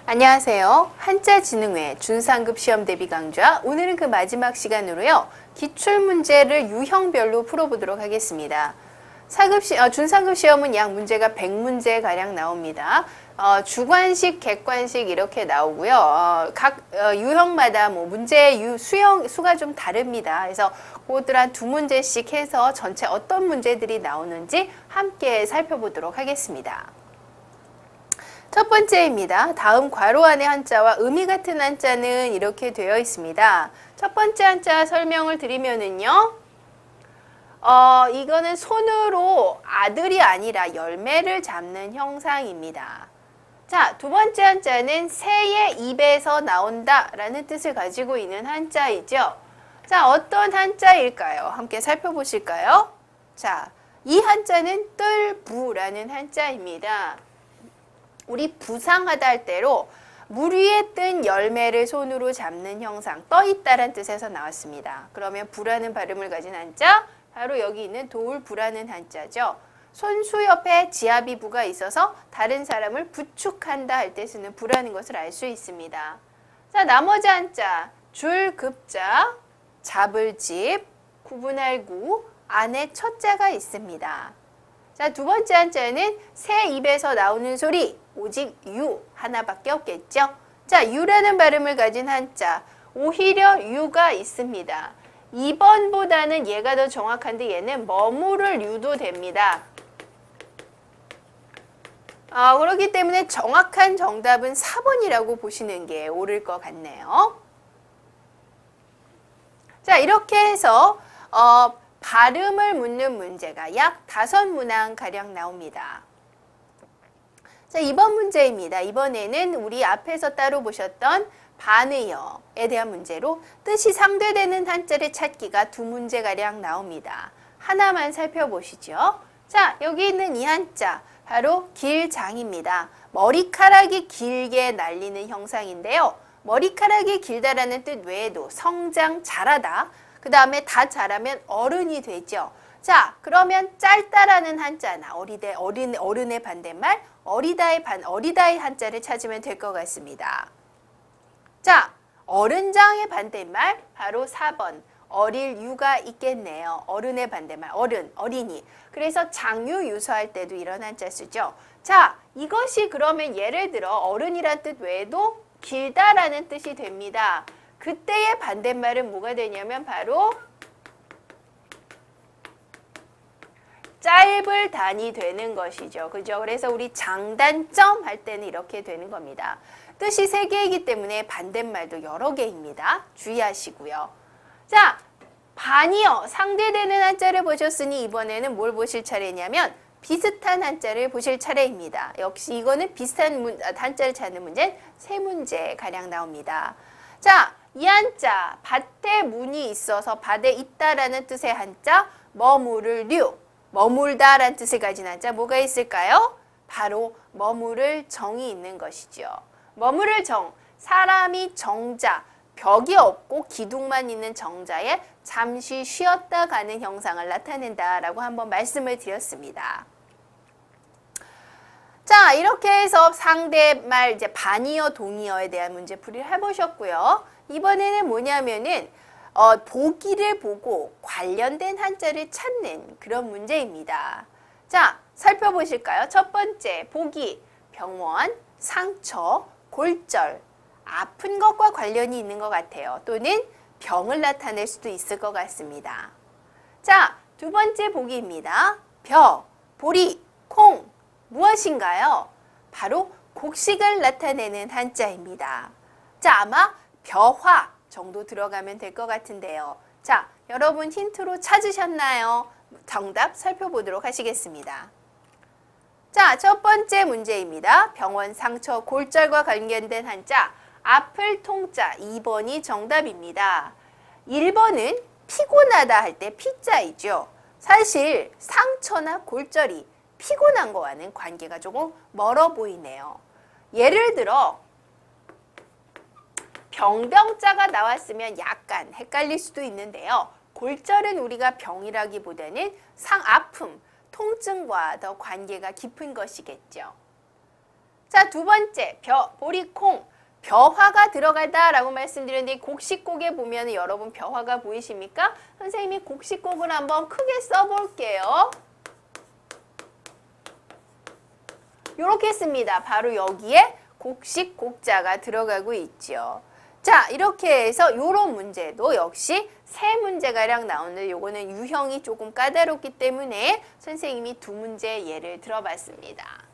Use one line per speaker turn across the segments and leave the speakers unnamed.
안녕하세요. 한자지능회 준상급 시험 대비 강좌. 오늘은 그 마지막 시간으로요. 기출문제를 유형별로 풀어보도록 하겠습니다. 준상급 시험은 약 문제가 100문제 가량 나옵니다. 주관식, 객관식 이렇게 나오고요. 각 유형마다 문제 수가 좀 다릅니다. 그래서 그것들 한 2문제씩 해서 전체 어떤 문제들이 나오는지 함께 살펴보도록 하겠습니다. 첫 번째입니다. 다음 괄호 안의 한자와 의미 같은 한자는 이렇게 되어 있습니다. 첫 번째 한자 설명을 드리면은요. 이거는 손으로 아들이 아니라 열매를 잡는 형상입니다. 자, 두 번째 한자는 새의 입에서 나온다 라는 뜻을 가지고 있는 한자이죠. 자, 어떤 한자일까요? 함께 살펴보실까요? 자, 이 한자는 뜰부라는 한자입니다. 우리 부상하다 할 때로 물 위에 뜬 열매를 손으로 잡는 형상, 떠있다란 뜻에서 나왔습니다. 그러면 부라는 발음을 가진 한자, 바로 여기 있는 도울부라는 한자죠. 손수 옆에 지아비부가 있어서 다른 사람을 부축한다 할 때 쓰는 부라는 것을 알 수 있습니다. 자, 나머지 한자, 줄급자, 잡을 집, 구분할 구, 안에 첫자가 있습니다. 자, 두 번째 한자는 새 입에서 나오는 소리, 오직 유 하나밖에 없겠죠. 자, 유라는 발음을 가진 한자, 오히려 유가 있습니다. 2번보다는 얘가 더 정확한데 얘는 머무를 유도 됩니다. 그렇기 때문에 정확한 정답은 4번이라고 보시는 게 옳을 것 같네요. 자, 이렇게 해서 발음을 묻는 문제가 약 5문항 가량 나옵니다. 자, 2번 문제입니다. 이번에는 우리 앞에서 따로 보셨던 반의어에 대한 문제로 뜻이 상대되는 한자를 찾기가 2문제 가량 나옵니다. 하나만 살펴보시죠. 자, 여기 있는 이 한자 바로 길장입니다. 머리카락이 길게 날리는 형상인데요. 머리카락이 길다라는 뜻 외에도 성장, 자라다, 그 다음에 다 자라면 어른이 되죠. 자, 그러면 짧다라는 한자나 어른의 반대말 어리다의 한자를 찾으면 될 것 같습니다. 자, 어른장의 반대말 바로 4번 어릴 유가 있겠네요. 어른의 반대말 어린이. 그래서 장유 유서할 때도 이런 한자 쓰죠. 자, 이것이 그러면 예를 들어 어른이란 뜻 외에도 길다라는 뜻이 됩니다. 그때의 반대말은 뭐가 되냐면 바로 짧을 단이 되는 것이죠. 그죠? 그래서 우리 장단점 할 때는 이렇게 되는 겁니다. 뜻이 3개이기 때문에 반대말도 여러 개입니다. 주의하시고요. 자, 반의어 상대되는 한자를 보셨으니 이번에는 뭘 보실 차례냐면 비슷한 한자를 보실 차례입니다. 역시 이거는 비슷한 한자를 찾는 문제는 3문제 가량 나옵니다. 자, 이 한자 밭에 문이 있어서 밭에 있다라는 뜻의 한자 머무를 류, 머물다라는 뜻을 가진 한자 뭐가 있을까요? 바로 머무를 정이 있는 것이죠. 머무를 정, 사람이 정자, 벽이 없고 기둥만 있는 정자에 잠시 쉬었다 가는 형상을 나타낸다라고 한번 말씀을 드렸습니다. 자, 이렇게 해서 상대말 이제 반의어, 동의어에 대한 문제풀이를 해보셨고요. 이번에는 뭐냐면은 보기를 보고 관련된 한자를 찾는 그런 문제입니다. 자, 살펴보실까요? 첫 번째, 보기, 병원, 상처, 골절, 아픈 것과 관련이 있는 것 같아요. 또는 병을 나타낼 수도 있을 것 같습니다. 자, 두 번째 보기입니다. 벼, 보리, 콩, 무엇인가요? 바로 곡식을 나타내는 한자입니다. 자, 아마 벼화 정도 들어가면 될 것 같은데요. 자, 여러분 힌트로 찾으셨나요? 정답 살펴보도록 하시겠습니다. 자, 첫 번째 문제입니다. 병원, 상처, 골절과 관련된 한자 아플 통자 2번이 정답입니다. 1번은 피곤하다 할 때 피자이죠. 사실 상처나 골절이 피곤한 거와는 관계가 조금 멀어 보이네요. 예를 들어 병병자가 나왔으면 약간 헷갈릴 수도 있는데요. 골절은 우리가 병이라기보다는 아픔, 통증과 더 관계가 깊은 것이겠죠. 자, 두 번째, 보리콩. 벼화가 들어가다라고 말씀드렸는데 곡식곡에 보면 여러분 벼화가 보이십니까? 선생님이 곡식곡을 한번 크게 써볼게요. 이렇게 씁니다. 바로 여기에 곡식곡자가 들어가고 있죠. 자, 이렇게 해서 이런 문제도 역시 세 문제가량 나오는데 요거는 유형이 조금 까다롭기 때문에 선생님이 두 문제 예를 들어봤습니다.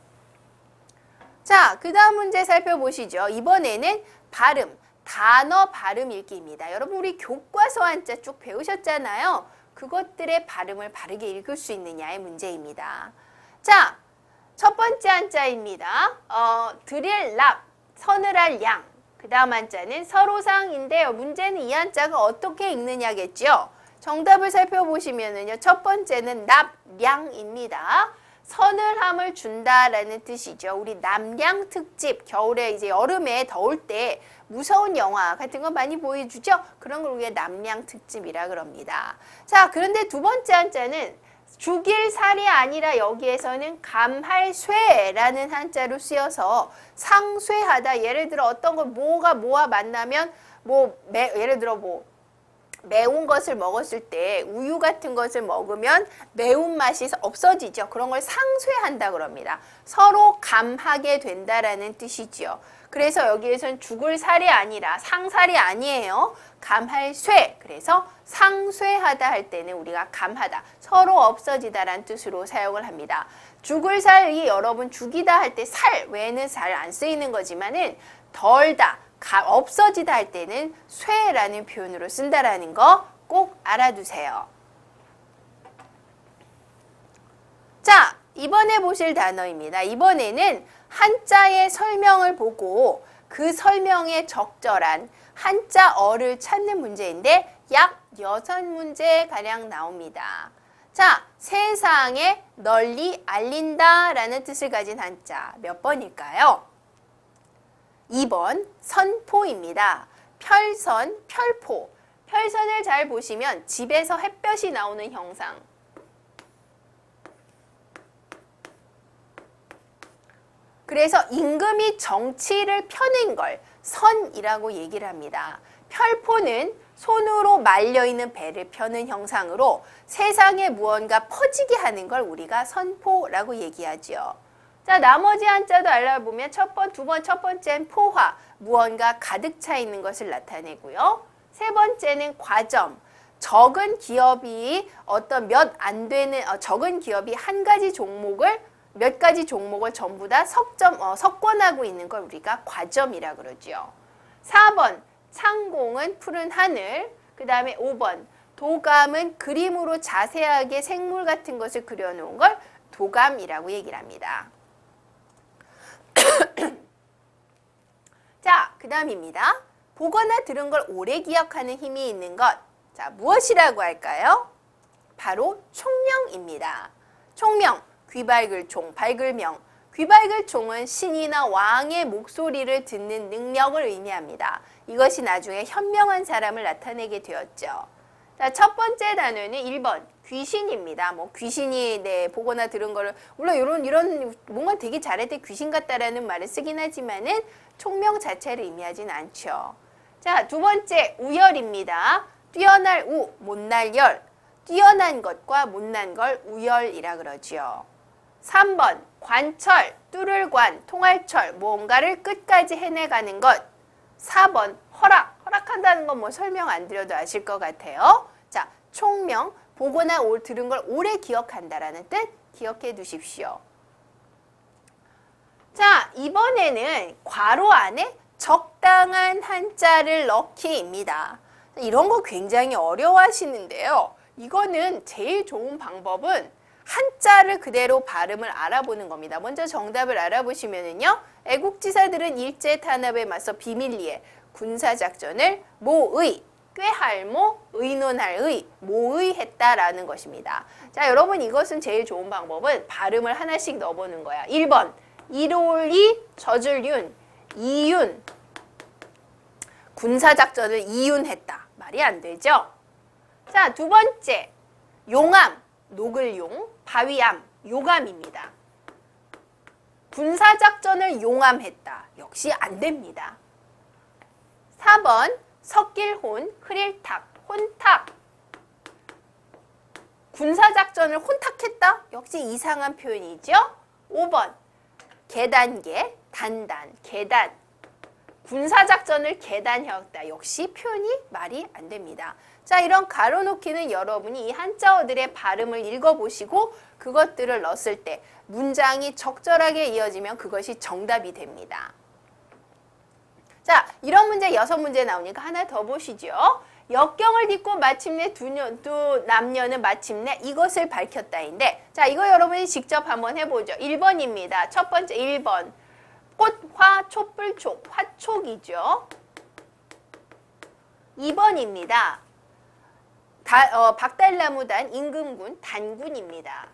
자, 그 다음 문제 살펴보시죠. 이번에는 발음, 단어 발음 읽기입니다. 여러분 우리 교과서 한자 쭉 배우셨잖아요. 그것들의 발음을 바르게 읽을 수 있느냐의 문제입니다. 자, 첫 번째 한자입니다. 드릴 랍, 서늘할 양. 그 다음 한자는 서로상인데요. 문제는 이 한자가 어떻게 읽느냐겠죠. 정답을 살펴보시면은요. 첫 번째는 납량입니다. 서늘함을 준다라는 뜻이죠. 우리 남양 특집, 겨울에 이제 여름에 더울 때 무서운 영화 같은 거 많이 보여주죠. 그런 걸 우리가 남양 특집이라 그럽니다. 자, 그런데 두 번째 한자는 죽일 살이 아니라 여기에서는 감할쇠라는 한자로 쓰여서 상쇠하다. 예를 들어 어떤 걸 뭐와 만나면 예를 들어 매운 것을 먹었을 때 우유 같은 것을 먹으면 매운맛이 없어지죠. 그런 걸 상쇄한다 그럽니다. 서로 감하게 된다라는 뜻이지요. 그래서 여기에선 죽을 살이 아니라 상살이 아니에요. 감할쇠. 그래서 상쇄하다 할 때는 우리가 감하다. 서로 없어지다라는 뜻으로 사용을 합니다. 죽을 살이 여러분 죽이다 할 때 살 외에는 잘 안 쓰이는 거지만은 덜다. 없어지다 할 때는 쇠라는 표현으로 쓴다라는 거 꼭 알아두세요. 자, 이번에 보실 단어입니다. 이번에는 한자의 설명을 보고 그 설명에 적절한 한자어를 찾는 문제인데 약 6문제가량 나옵니다. 자, 세상에 널리 알린다라는 뜻을 가진 한자 몇 번일까요? 2번 선포입니다. 별선, 별포. 별선을 잘 보시면 집에서 햇볕이 나오는 형상. 그래서 임금이 정치를 펴낸 걸 선이라고 얘기를 합니다. 별포는 손으로 말려있는 배를 펴는 형상으로 세상에 무언가 퍼지게 하는 걸 우리가 선포라고 얘기하죠. 자, 나머지 한자도 알아보면 첫 번째는 포화, 무언가 가득 차 있는 것을 나타내고요. 세 번째는 과점, 적은 기업이 적은 기업이 몇 가지 종목을 전부 다 석권하고 있는 걸 우리가 과점이라 그러죠. 4번, 창공은 푸른 하늘. 그 다음에 5번, 도감은 그림으로 자세하게 생물 같은 것을 그려놓은 걸 도감이라고 얘기를 합니다. 자, 그 다음입니다. 보거나 들은 걸 오래 기억하는 힘이 있는 것. 자, 무엇이라고 할까요? 바로 총명입니다. 총명, 귀 밝을 총, 밝을 명. 귀 밝을 총은 신이나 왕의 목소리를 듣는 능력을 의미합니다. 이것이 나중에 현명한 사람을 나타내게 되었죠. 자, 첫 번째 단어는 1번 귀신입니다. 귀신이 보거나 들은 거를 물론 이런 뭔가 되게 잘할 때 귀신 같다라는 말을 쓰긴 하지만은 총명 자체를 의미하진 않죠. 자, 두 번째 우열입니다. 뛰어날 우, 못날 열. 뛰어난 것과 못난 걸 우열이라 그러죠. 3번 관철, 뚫을 관, 통할 철, 무언가를 끝까지 해내가는 것. 4번 허락한다는 건 설명 안 드려도 아실 것 같아요. 자, 총명, 보거나 들은 걸 오래 기억한다라는 뜻 기억해 두십시오. 자, 이번에는 괄호 안에 적당한 한자를 넣기입니다. 이런 거 굉장히 어려워하시는데요. 이거는 제일 좋은 방법은 한자를 그대로 발음을 알아보는 겁니다. 먼저 정답을 알아보시면은요. 애국지사들은 일제 탄압에 맞서 비밀리에 군사작전을 모의, 꾀할모, 의논할 의, 모의했다라는 것입니다. 자, 여러분 이것은 제일 좋은 방법은 발음을 하나씩 넣어보는 거야. 1번 이로리 젖을 윤, 이윤, 군사작전을 이윤했다. 말이 안 되죠? 자, 두 번째 용암, 녹을 용, 바위암, 요감입니다. 군사작전을 용암했다. 역시 안 됩니다. 4번 석길혼, 흐릴탁, 혼탁. 군사작전을 혼탁했다? 역시 이상한 표현이죠. 5번 계단계, 단단, 계단. 군사작전을 계단했다. 역시 표현이 말이 안 됩니다. 자, 이런 가로놓기는 여러분이 이 한자어들의 발음을 읽어보시고 그것들을 넣었을 때 문장이 적절하게 이어지면 그것이 정답이 됩니다. 자, 이런 문제 6문제 나오니까 하나 더 보시죠. 역경을 딛고 마침내 두 남녀는 마침내 이것을 밝혔다인데, 자, 이거 여러분이 직접 한번 해보죠. 1번입니다. 첫 번째 1번. 꽃, 화, 촛불, 촉. 화촉이죠. 2번입니다. 박달나무단, 임금군, 단군입니다.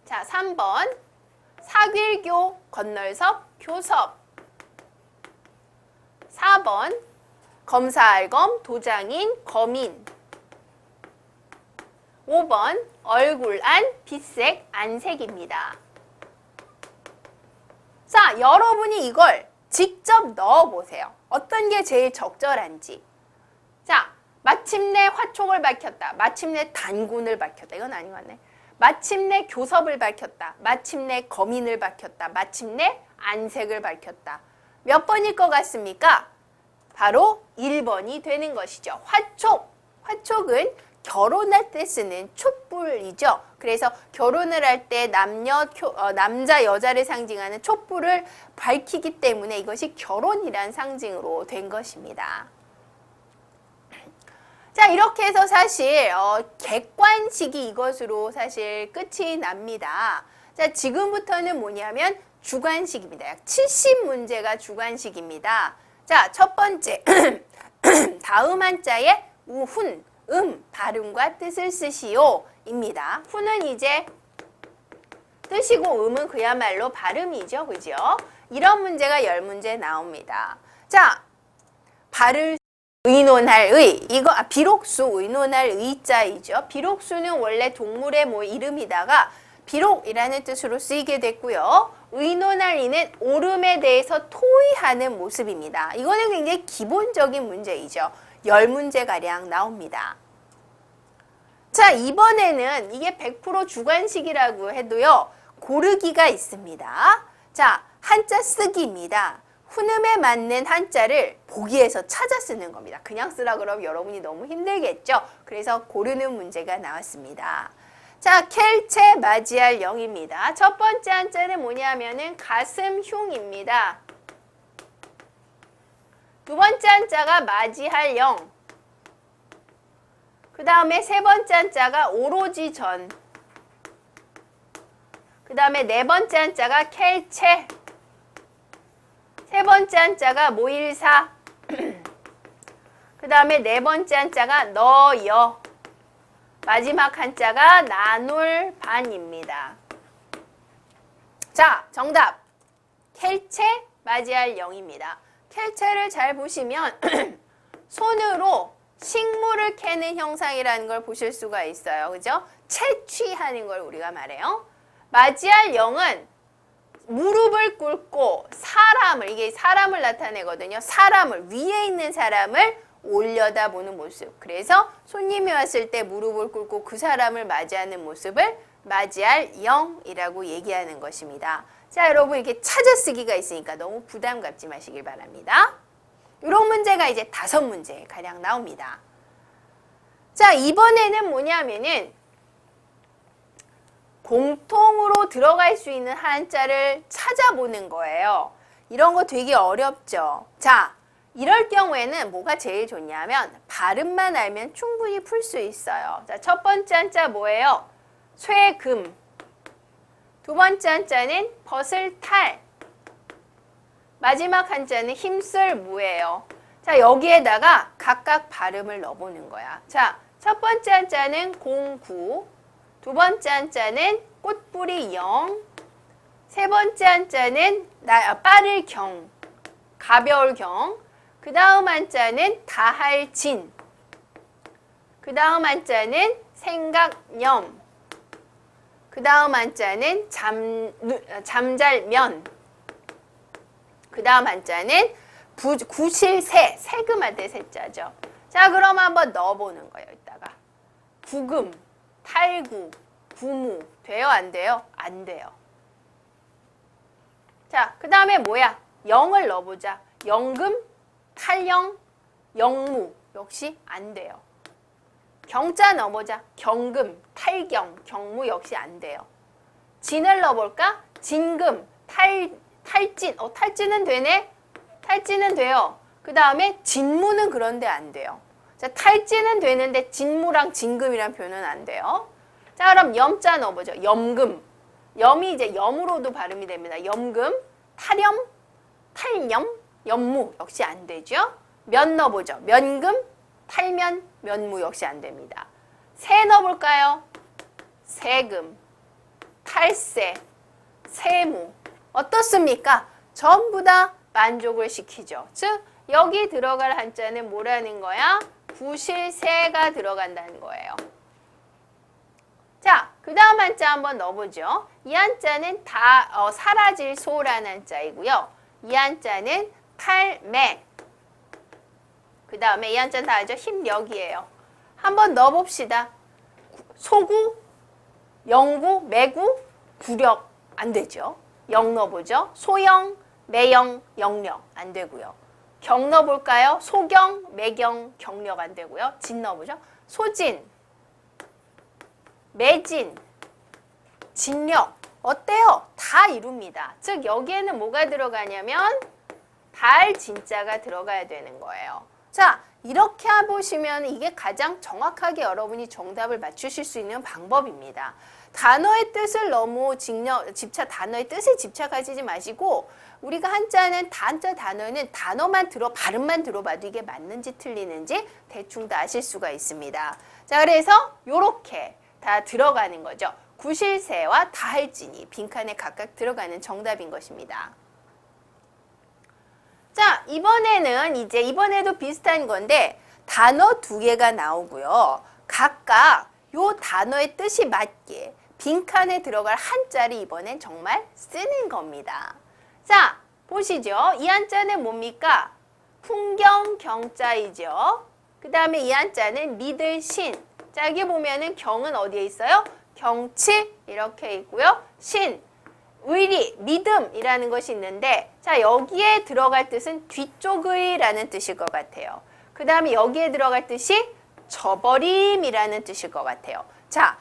자, 3번. 사길교, 건널섭, 교섭. 4번. 검사알검, 도장인, 검인. 5번. 얼굴안, 빛색, 안색입니다. 자, 여러분이 이걸 직접 넣어보세요. 어떤 게 제일 적절한지. 자, 마침내 화촉을 밝혔다. 마침내 단군을 밝혔다. 이건 아닌 것 같네. 마침내 교섭을 밝혔다. 마침내 검인을 밝혔다. 마침내 안색을 밝혔다. 몇 번일 것 같습니까? 바로 1번이 되는 것이죠. 화촉. 화촉은 결혼할 때 쓰는 촛불이죠. 그래서 결혼을 할 때 남자, 여자를 상징하는 촛불을 밝히기 때문에 이것이 결혼이란 상징으로 된 것입니다. 자, 이렇게 해서 사실 객관식이 이것으로 사실 끝이 납니다. 자, 지금부터는 뭐냐면 주관식입니다. 약 70문제가 주관식입니다. 자, 첫 번째 다음 한자에 우훈, 발음과 뜻을 쓰시오 입니다. 훈은 이제 뜻이고 음은 그야말로 발음이죠. 그죠? 이런 문제가 10문제 나옵니다. 자, 발을 의논할 의, 이거 비록수 의논할 의자이죠. 비록수는 원래 동물의 이름이다가 비록이라는 뜻으로 쓰이게 됐고요. 의논할 이는 옳음에 대해서 토의하는 모습입니다. 이거는 굉장히 기본적인 문제이죠. 10문제가량 나옵니다. 자, 이번에는 이게 100% 주관식이라고 해도요, 고르기가 있습니다. 자, 한자 쓰기입니다. 훈음에 맞는 한자를 보기에서 찾아 쓰는 겁니다. 그냥 쓰라 그러면 여러분이 너무 힘들겠죠? 그래서 고르는 문제가 나왔습니다. 자, 켈체 맞이할 영입니다. 첫 번째 한자는 뭐냐면은 가슴흉입니다. 두 번째 한자가 맞이할 영. 그 다음에 세 번째 한자가 오로지 전. 그 다음에 네 번째 한자가 켈체. 세 번째 한자가 모일사. 그 다음에 네 번째 한자가 너여. 마지막 한자가 나눌 반입니다. 자, 정답. 켈체 맞이할 영입니다. 켈체를 잘 보시면 손으로 식물을 캐는 형상이라는 걸 보실 수가 있어요. 그죠? 채취하는 걸 우리가 말해요. 맞이할 영은 무릎을 꿇고 사람을, 이게 사람을 나타내거든요. 사람을, 위에 있는 사람을 올려다보는 모습. 그래서 손님이 왔을 때 무릎을 꿇고 그 사람을 맞이하는 모습을 맞이할 영이라고 얘기하는 것입니다. 자, 여러분 이렇게 찾아쓰기가 있으니까 너무 부담 갖지 마시길 바랍니다. 이런 문제가 이제 5문제 가량 나옵니다. 자, 이번에는 뭐냐면은 공통으로 들어갈 수 있는 한자를 찾아보는 거예요. 이런 거 되게 어렵죠. 자, 이럴 경우에는 뭐가 제일 좋냐면 발음만 알면 충분히 풀 수 있어요. 자, 첫 번째 한자 뭐예요? 쇠금. 두 번째 한자는 벗을 탈. 마지막 한자는 힘쓸 무예요. 자, 여기에다가 각각 발음을 넣어보는 거야. 자, 첫 번째 한자는 공구. 두 번째 한자는 꽃뿌리 영. 세 번째 한자는 빠를 경. 가벼울 경. 그 다음 한자는 다할 진. 그 다음 한자는 생각 념. 그 다음 한자는 잠잘면. 그 다음 한자는 구실새, 세금할 때 세자죠. 자, 그럼 한번 넣어보는 거예요, 이따가. 구금, 탈구, 구무. 돼요, 안 돼요? 안 돼요. 자, 그 다음에 뭐야? 영을 넣어보자. 영금, 탈영, 영무. 역시 안 돼요. 경자 넣어보자. 경금, 탈경, 경무 역시 안 돼요. 진을 넣어볼까? 진금, 탈진. 탈진은 되네? 탈진은 돼요. 그 다음에 진무는 그런데 안 돼요. 자, 탈진은 되는데 진무랑 진금이란 표현은 안 돼요. 자, 그럼 염자 넣어보죠. 염금. 염이 이제 염으로도 발음이 됩니다. 염금, 탈염, 탈염, 염무 역시 안 되죠. 면 넣어보죠. 면금, 탈면, 면무 역시 안 됩니다. 세 넣어볼까요? 세금, 탈세, 세무. 어떻습니까? 전부 다 만족을 시키죠. 즉 여기 들어갈 한자는 뭐라는 거야? 구실세가 들어간다는 거예요. 자, 그 다음 한자 한번 넣어보죠. 이 한자는 사라질 소라는 한자이고요. 이 한자는 탈매. 그 다음에 이 한자는 다 알죠? 힘력이에요. 한번 넣어봅시다. 소구, 영구, 매구, 구력 안 되죠. 영 넣어보죠. 소영, 매영, 영력 안 되고요. 경 넣어볼까요? 소경, 매경, 경력 안 되고요. 진 넣어보죠. 소진, 매진, 진력 어때요? 다 이룹니다. 즉 여기에는 뭐가 들어가냐면 달 진자가 들어가야 되는 거예요. 자, 이렇게 해보시면 이게 가장 정확하게 여러분이 정답을 맞추실 수 있는 방법입니다. 단어의 뜻을 너무 단어의 뜻에 집착하시지 마시고 우리가 한자는 단어는 발음만 들어봐도 이게 맞는지 틀리는지 대충 다 아실 수가 있습니다. 자, 그래서 요렇게 다 들어가는 거죠. 구실세와 다할진이 빈칸에 각각 들어가는 정답인 것입니다. 자, 이번에도 비슷한 건데 단어 두 개가 나오고요. 각각 요 단어의 뜻이 맞게 빈칸에 들어갈 한자를 이번엔 정말 쓰는 겁니다. 자, 보시죠. 이 한자는 뭡니까? 풍경 경자이죠. 그 다음에 이 한자는 믿을 신. 자, 여기 보면은 경은 어디에 있어요? 경치 이렇게 있고요. 신, 의리, 믿음이라는 것이 있는데 자, 여기에 들어갈 뜻은 뒤쪽의 라는 뜻일 것 같아요. 그 다음에 여기에 들어갈 뜻이 저버림이라는 뜻일 것 같아요. 자,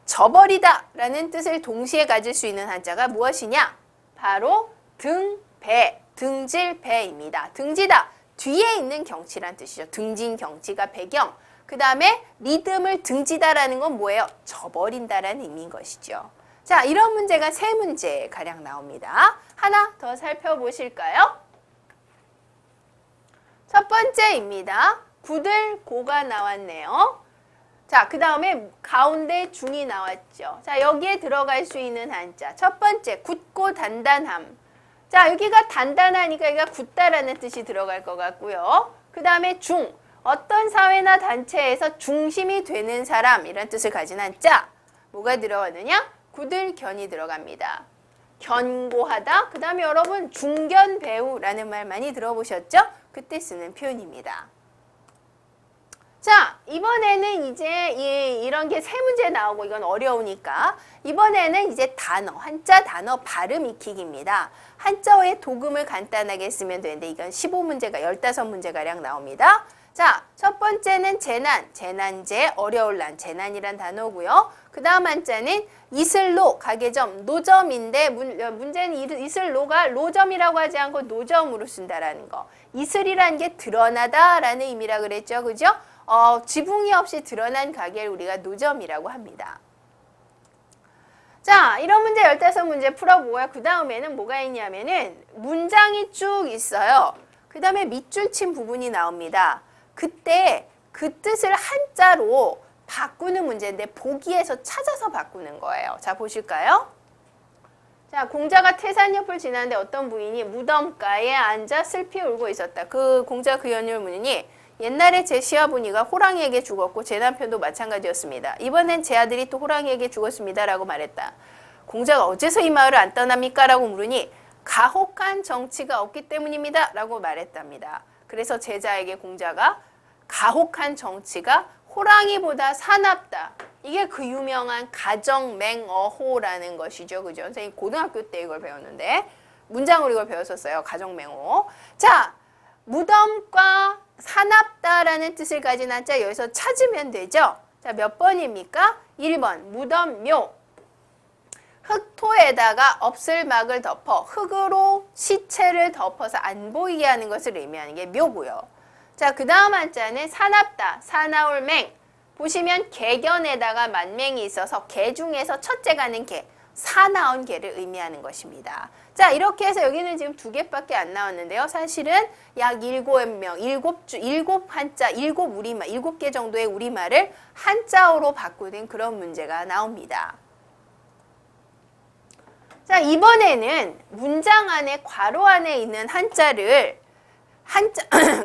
저버리다 라는 뜻을 동시에 가질 수 있는 한자가 무엇이냐? 바로 등, 배, 등질, 배입니다. 등지다, 뒤에 있는 경치란 뜻이죠. 등진 경치가 배경. 그 다음에 믿음을 등지다라는 건 뭐예요? 저버린다라는 의미인 것이죠. 자, 이런 문제가 3문제 가량 나옵니다. 하나 더 살펴보실까요? 첫 번째입니다. 구들고가 나왔네요. 자, 그 다음에 가운데 중이 나왔죠. 자, 여기에 들어갈 수 있는 한자. 첫 번째, 굳고 단단함. 자, 여기가 단단하니까 여기가 굳다라는 뜻이 들어갈 것 같고요. 그 다음에 중, 어떤 사회나 단체에서 중심이 되는 사람이란 뜻을 가진 한자. 뭐가 들어가느냐? 구들견이 들어갑니다. 견고하다. 그 다음에 여러분 중견배우라는 말 많이 들어보셨죠? 그때 쓰는 표현입니다. 자, 이번에는 이제 이런 게 3문제 나오고 이건 어려우니까 이번에는 이제 한자 단어 발음 익히기입니다. 한자어의 도금을 간단하게 쓰면 되는데 이건 15문제가 15문제가량 나옵니다. 자, 첫 번째는 재난제, 어려울 난, 재난이란 단어고요. 그 다음 한자는 이슬로, 가게점, 노점인데 문제는 이슬로가 로점이라고 하지 않고 노점으로 쓴다라는 거. 이슬이라는 게 드러나다라는 의미라 그랬죠. 그죠? 지붕이 없이 드러난 가게를 우리가 노점이라고 합니다. 자, 이런 문제 15문제 풀어보고요. 그 다음에는 뭐가 있냐면은 문장이 쭉 있어요. 그 다음에 밑줄 친 부분이 나옵니다. 그때 그 뜻을 한자로 바꾸는 문제인데 보기에서 찾아서 바꾸는 거예요. 자, 보실까요? 자, 공자가 태산 옆을 지나는데 어떤 부인이 무덤가에 앉아 슬피 울고 있었다. 그 공자 그 연율 문이 옛날에 제 시아버니가 호랑이에게 죽었고 제 남편도 마찬가지였습니다. 이번엔 제 아들이 또 호랑이에게 죽었습니다. 라고 말했다. 공자가 어째서 이 마을을 안 떠납니까? 라고 물으니 가혹한 정치가 없기 때문입니다. 라고 말했답니다. 그래서 제자에게 공자가 가혹한 정치가 호랑이보다 사납다. 이게 그 유명한 가정맹어호라는 것이죠. 그죠? 선생님 고등학교 때 이걸 배웠는데 문장으로 이걸 배웠었어요. 가정맹어. 자, 무덤과 사납다라는 뜻을 가진 한자 여기서 찾으면 되죠. 자, 몇 번입니까? 1번 무덤묘. 흙토에다가 없을막을 덮어 흙으로 시체를 덮어서 안 보이게 하는 것을 의미하는 게 묘고요. 자, 그 다음 한자는 사납다. 사나울맹. 보시면 개견에다가 만맹이 있어서 개 중에서 첫째 가는 개. 사나운 개를 의미하는 것입니다. 자, 이렇게 해서 여기는 지금 2개밖에 안 나왔는데요. 사실은 약 7명, 7 한자, 7 우리말, 7개 정도의 우리말을 한자어로 바꾸는 그런 문제가 나옵니다. 자, 이번에는 문장 안에 괄호 안에 있는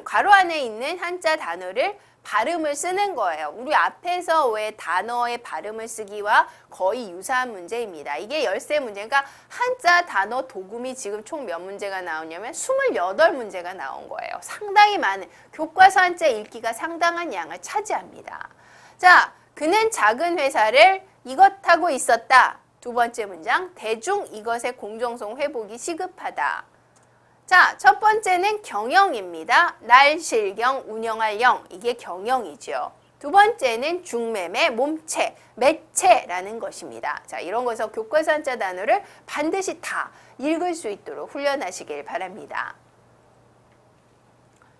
괄호 안에 있는 한자 단어를 발음을 쓰는 거예요. 우리 앞에서 왜 단어의 발음을 쓰기와 거의 유사한 문제입니다. 이게 열쇠 문제. 그러니까 한자 단어 도금이 지금 총 몇 문제가 나오냐면 28문제가 나온 거예요. 상당히 많은 교과서 한자 읽기가 상당한 양을 차지합니다. 자, 그는 작은 회사를 이것하고 있었다. 두 번째 문장, 대중 이것의 공정성 회복이 시급하다. 자, 첫 번째는 경영입니다. 날 실경, 운영할 영. 이게 경영이죠. 두 번째는 중매매, 몸체, 매체라는 것입니다. 자, 이런 거에서 교과서 한자 단어를 반드시 다 읽을 수 있도록 훈련하시길 바랍니다.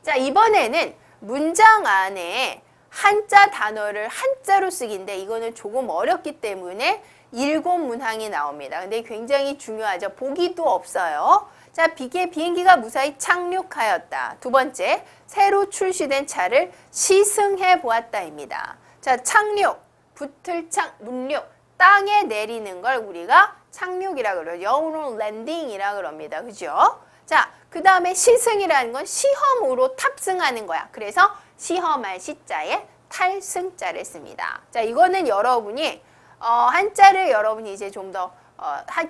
자, 이번에는 문장 안에 한자 단어를 한자로 쓰기인데 이거는 조금 어렵기 때문에 7문항이 나옵니다. 근데 굉장히 중요하죠. 보기도 없어요. 자, 비행기가 무사히 착륙하였다. 두 번째, 새로 출시된 차를 시승해 보았다입니다. 자, 착륙, 붙을착, 문륙, 땅에 내리는 걸 우리가 착륙이라고 그러죠. 영어로 랜딩이라고 그럽니다. 그죠? 자, 그 다음에 시승이라는 건 시험으로 탑승하는 거야. 그래서 시험할 시자에 탈승자를 씁니다. 자, 이거는 여러분이 한자를 여러분이 이제 좀 더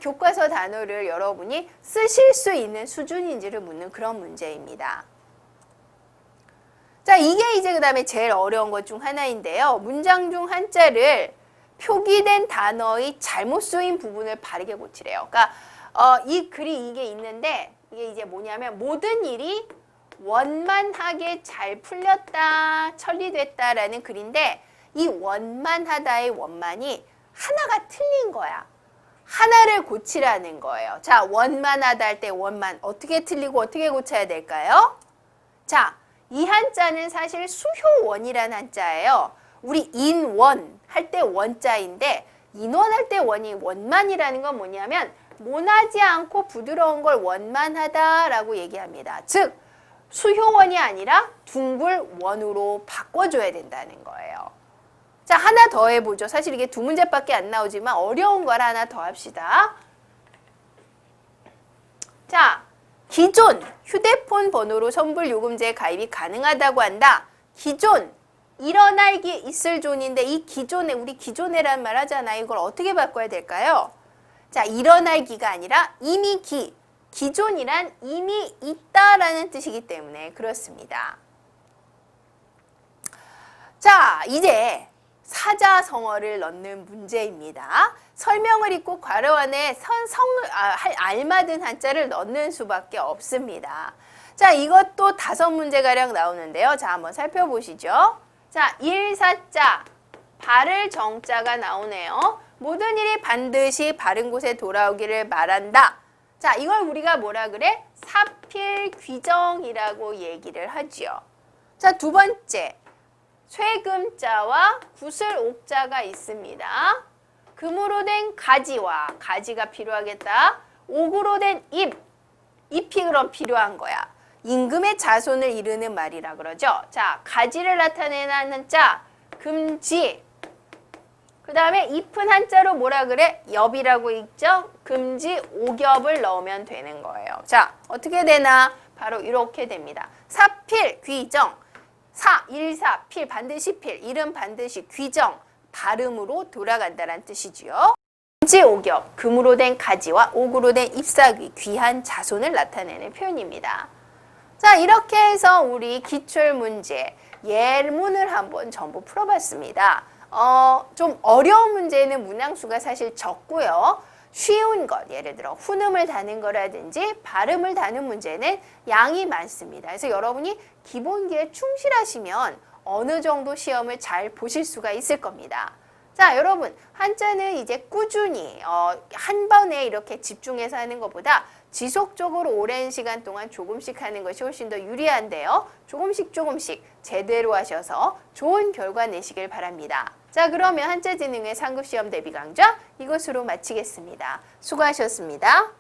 교과서 단어를 여러분이 쓰실 수 있는 수준인지를 묻는 그런 문제입니다. 자, 이게 이제 그 다음에 제일 어려운 것 중 하나인데요. 문장 중 한자를 표기된 단어의 잘못 쓰인 부분을 바르게 고치래요. 그러니까 이 글이 이게 있는데 이게 이제 뭐냐면 모든 일이 원만하게 잘 풀렸다, 처리됐다라는 글인데 이 원만하다의 원만이 하나가 틀린 거야. 하나를 고치라는 거예요. 자, 원만하다 할 때 원만 어떻게 틀리고 어떻게 고쳐야 될까요? 자, 이 한자는 사실 수효원이라는 한자예요. 우리 인원 할 때 원자인데 인원할 때 원이 원만이라는 건 뭐냐면 모나지 않고 부드러운 걸 원만하다라고 얘기합니다. 즉 수효원이 아니라 둥글원으로 바꿔줘야 된다는 거예요. 자, 하나 더 해보죠. 사실 이게 2문제밖에 안 나오지만 어려운 걸 하나 더 합시다. 자, 기존 휴대폰 번호로 선불 요금제 가입이 가능하다고 한다. 기존 일어날 기 있을 존인데 이 기존에 우리 기존에란 말 하잖아. 이걸 어떻게 바꿔야 될까요? 자, 일어날 기가 아니라 이미 기존이란 이미 있다라는 뜻이기 때문에 그렇습니다. 자, 이제 사자성어를 넣는 문제입니다. 설명을 읽고 괄호 안에 알맞은 한자를 넣는 수밖에 없습니다. 자, 이것도 5문제가량 나오는데요. 자, 한번 살펴보시죠. 자, 일사자, 바를 정자가 나오네요. 모든 일이 반드시 바른 곳에 돌아오기를 말한다. 자, 이걸 우리가 뭐라 그래? 사필귀정이라고 얘기를 하지요. 자, 두 번째. 쇠금자와 구슬옥자가 있습니다. 금으로 된 가지와 가지가 필요하겠다. 옥으로 된 잎이 그럼 필요한 거야. 임금의 자손을 이르는 말이라 그러죠. 자, 가지를 나타내는 한자 금지. 그 다음에 잎은 한자로 뭐라 그래? 엽이라고 읽죠. 금지 옥엽을 넣으면 되는 거예요. 자, 어떻게 되나? 바로 이렇게 됩니다. 사필귀정. 사, 일사, 필, 반드시 필, 이름 반드시 귀정, 발음으로 돌아간다는 뜻이지요. 금지오겹, 금으로 된 가지와 옥으로 된 잎사귀, 귀한 자손을 나타내는 표현입니다. 자, 이렇게 해서 우리 기출문제, 예문을 한번 전부 풀어봤습니다. 좀 어려운 문제는 문항수가 사실 적고요. 쉬운 것, 예를 들어 훈음을 다는 거라든지 발음을 다는 문제는 양이 많습니다. 그래서 여러분이 기본기에 충실하시면 어느 정도 시험을 잘 보실 수가 있을 겁니다. 자, 여러분, 한자는 이제 꾸준히 한 번에 이렇게 집중해서 하는 것보다 지속적으로 오랜 시간 동안 조금씩 하는 것이 훨씬 더 유리한데요. 조금씩 제대로 하셔서 좋은 결과 내시길 바랍니다. 자, 그러면 한자지능의 상급시험 대비 강좌 이것으로 마치겠습니다. 수고하셨습니다.